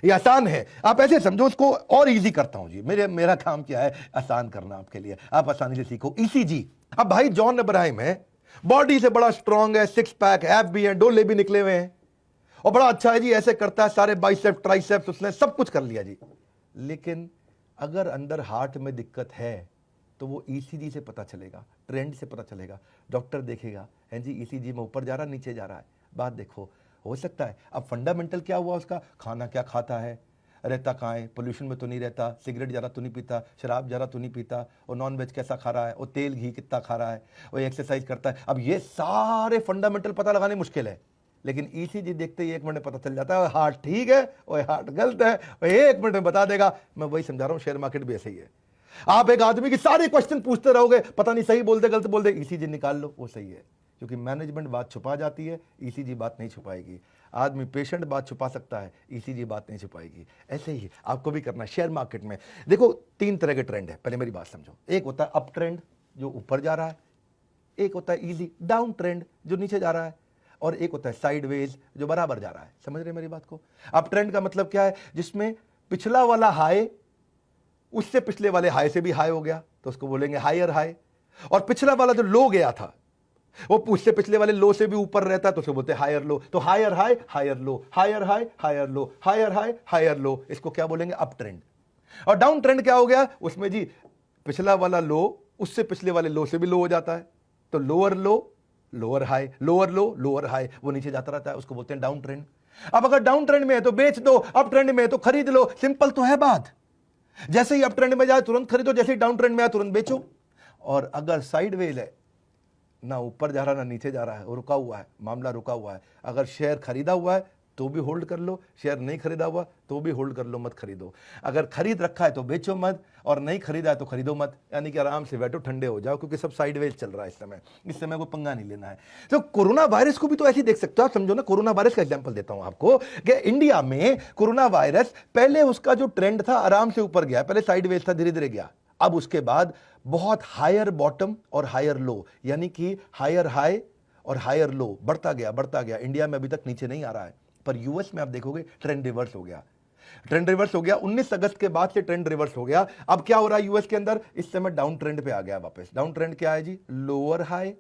ये आसान है, आप ऐसे समझो उसको। और इजी करता हूं जी, मेरा काम क्या है, आसान करना आपके लिए। आप आसानी से सीखो ईसीजी। अब भाई जॉन अब्राहम है, बॉडी से बड़ा स्ट्रांग है, सिक्स पैक, एब भी है, डोले भी निकले हुए हैं, और बड़ा अच्छा है जी, ऐसे करता है, सारे बाइसेप्स ट्राइसेप्स उसने सब कुछ कर लिया जी। लेकिन अगर अंदर हार्ट में दिक्कत है तो वो ईसीजी से पता चलेगा, ट्रेंड से पता चलेगा। डॉक्टर देखेगा, है जी ईसीजी में ऊपर जा रहा नीचे जा रहा है, बात देखो। हो सकता है अब फंडामेंटल क्या हुआ उसका, खाना क्या खाता है, रहता कहाँ है, पोल्यूशन में तो नहीं रहता, सिगरेट ज़्यादा तो नहीं पीता, शराब ज़्यादा तो नहीं पीता, और नॉन वेज कैसा खा रहा है, और तेल घी कितना खा रहा है, और एक्सरसाइज करता है। अब ये सारे फंडामेंटल पता लगाने मुश्किल है, लेकिन ईसीजी देखते ही 1 मिनट में पता चल जाता है, हार्ट ठीक है और हार्ट गलत है, और 1 मिनट में बता देगा। मैं वही समझा रहा हूँ, शेयर मार्केट भी ऐसे ही है। आप एक आदमी की सारे क्वेश्चन पूछते रहोगे, पता नहीं सही बोलते गलत बोलते, ईसीजी निकाल लो, वो सही है। क्योंकि मैनेजमेंट बात छुपा जाती है, ईसीजी बात नहीं छुपाएगी। आदमी पेशेंट बात छुपा सकता है, ईसीजी बात नहीं छुपाएगी। ऐसे ही आपको भी करना है शेयर मार्केट में। देखो 3 तरह के ट्रेंड है, पहले मेरी बात समझो। एक होता है अप ट्रेंड जो ऊपर जा रहा है, एक होता है इजी डाउन ट्रेंड जो नीचे जा रहा है, और एक होता है साइडवेज जो बराबर जा रहा है। समझ रहे मेरी बात को? अप ट्रेंड का मतलब क्या है, जिसमें पिछला वाला हाई उससे पिछले वाले हाई से भी हाई हो गया तो उसको बोलेंगे हायर हाई, और पिछला वाला जो लो गया था वो उससे पिछले वाले लो से भी ऊपर रहता है तो उसको बोलते हैं हायर लो। तो higher high higher low, higher high higher low, higher high higher low, इसको क्या बोलेंगे, अप ट्रेंड। और डाउन ट्रेंड क्या हो गया, उसमें जी पिछला वाला लो उससे पिछले वाले लो से भी लो हो जाता है, तो लोअर लो लोअर हाई, लोअर लो लोअर हाई, वो नीचे जाता रहता है, उसको बोलते हैं डाउन ट्रेंड। अब अगर डाउन ट्रेंड में है तो बेच दो, अप ट्रेंड में है तो खरीद लो, सिंपल तो है बात। जैसे ही अप ट्रेंड में जाए तुरंत खरीदो, जैसे ही डाउन ट्रेंड में आए तुरंत बेचो। और अगर साइडवेज है, ना ऊपर जा रहा ना नीचे जा रहा है, रुका हुआ है, मामला रुका हुआ है, अगर शेयर खरीदा हुआ है तो भी होल्ड कर लो, शेयर नहीं खरीदा हुआ तो भी होल्ड कर लो, मत खरीदो। अगर खरीद रखा है तो बेचो मत, और नहीं खरीदा है तो खरीदो मत। यानी कि आराम से बैठो, ठंडे हो जाओ, क्योंकि सब साइडवेज चल रहा है इस समय कोई पंगा नहीं लेना है। तो कोरोना वायरस को भी तो ऐसे ही देख सकते हो आप, समझो ना। कोरोना वायरस का एग्जांपल देता हूं आपको कि इंडिया में कोरोना वायरस पहले उसका जो ट्रेंड था आराम से ऊपर गया, पहले साइडवेज था, धीरे धीरे गया। अब उसके बाद बहुत हायर बॉटम और हायर लो, यानी कि हायर हाई और हायर लो, बढ़ता गया। इंडिया में अभी तक नीचे नहीं आ रहा है, पर यूएस में आप देखोगे ट्रेंड रिवर्स हो गया। 19 अगस्त के बाद से ट्रेंड रिवर्स हो गया। अब क्या हो रहा है यूएस के अंदर, इस समय डाउन ट्रेंड पे आ गया वापस। डाउन ट्रेंड क्या है जी, लोअर हाई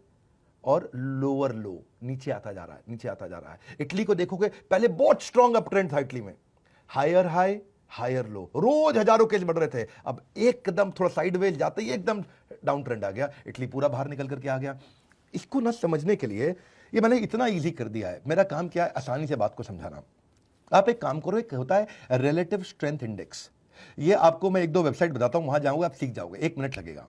और लोअर लो, नीचे आता जा रहा है। इटली को देखोगे, पहले बहुत स्ट्रॉन्ग अप ट्रेंड था इटली में, हायर हाई हायर लो, रोज हजारों केस बढ़ रहे थे। अब एकदम थोड़ा साइडवेज जाते ही एकदम डाउन ट्रेंड आ गया, इटली पूरा बाहर निकल करके आ गया। इसको ना समझने के लिए ये मैंने इतना इजी कर दिया है। मेरा काम क्या है, आसानी से बात को समझाना। आप एक काम करो, एक होता है रिलेटिव स्ट्रेंथ इंडेक्स, ये आपको मैं 1-2 वेबसाइट बताता हूं, वहां जाओगे आप सीख जाओगे, 1 मिनट लगेगा।